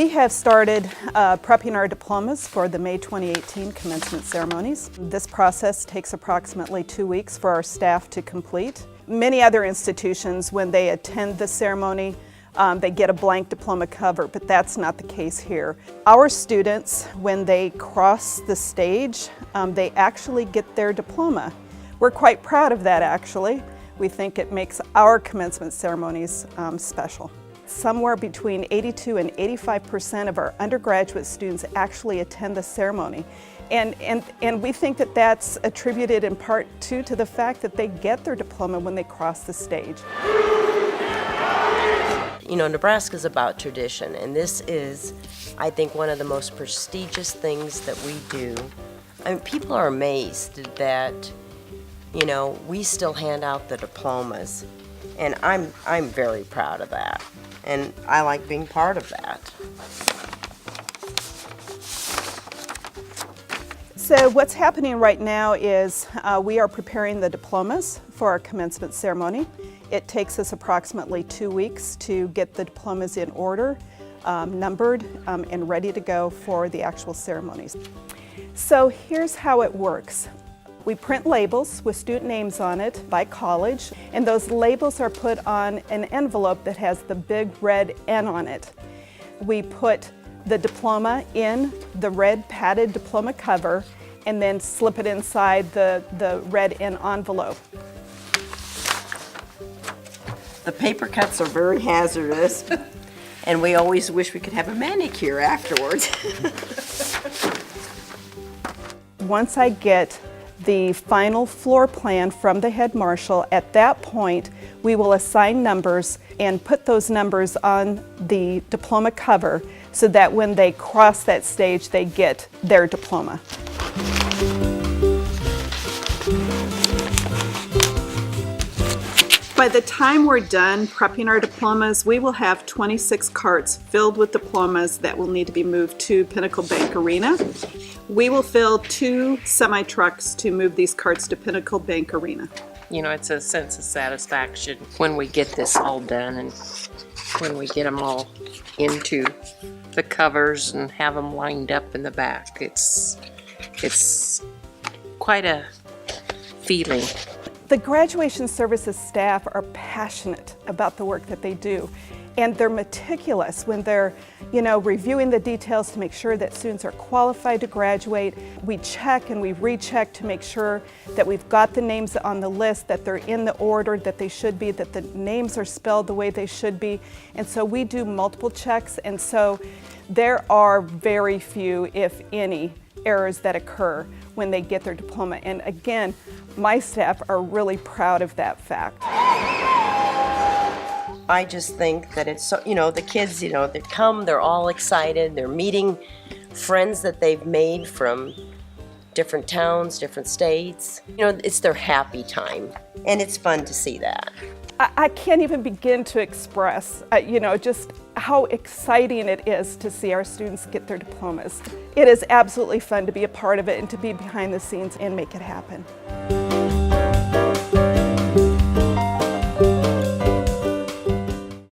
We have started prepping our diplomas for the May 2018 commencement ceremonies. This process takes approximately 2 weeks for our staff to complete. Many other institutions, when they attend the ceremony, they get a blank diploma cover, but that's not the case here. Our students, when they cross the stage, they actually get their diploma. We're quite proud of that, actually. We think it makes our commencement ceremonies special. Somewhere between 82 and 85% of our undergraduate students actually attend the ceremony. And we think that that's attributed in part to the fact that they get their diploma when they cross the stage. You know, Nebraska is about tradition, and this is, I think, one of the most prestigious things that we do. I mean, people are amazed that, you know, we still hand out the diplomas, and I'm very proud of that, and I like being part of that. So what's happening right now is we are preparing the diplomas for our commencement ceremony. It takes us approximately 2 weeks to get the diplomas in order, numbered, and ready to go for the actual ceremonies. So here's how it works. We print labels with student names on it by college, and those labels are put on an envelope that has the big red N on it. We put the diploma in the red padded diploma cover and then slip it inside the red N envelope. The paper cuts are very hazardous, and we always wish we could have a manicure afterwards. Once I get the final floor plan from the head marshal, at that point we will assign numbers and put those numbers on the diploma cover so that when they cross that stage they get their diploma. By the time we're done prepping our diplomas, we will have 26 carts filled with diplomas that will need to be moved to Pinnacle Bank Arena. We will fill 2 semi-trucks to move these carts to Pinnacle Bank Arena. You know, it's a sense of satisfaction when we get this all done and when we get them all into the covers and have them lined up in the back. It's quite a feeling. The graduation services staff are passionate about the work that they do, and they're meticulous when they're, you know, reviewing the details to make sure that students are qualified to graduate. We check and we recheck to make sure that we've got the names on the list, that they're in the order that they should be, that the names are spelled the way they should be. And so we do multiple checks, and so there are very few, if any, errors that occur when they get their diploma. And again, my staff are really proud of that fact. I just think that it's so, you know, the kids, you know, they come, they're all excited, they're meeting friends that they've made from different towns, different states. You know, it's their happy time, and it's fun to see that. I can't even begin to express, you know, just how exciting it is to see our students get their diplomas. It is absolutely fun to be a part of it and to be behind the scenes and make it happen.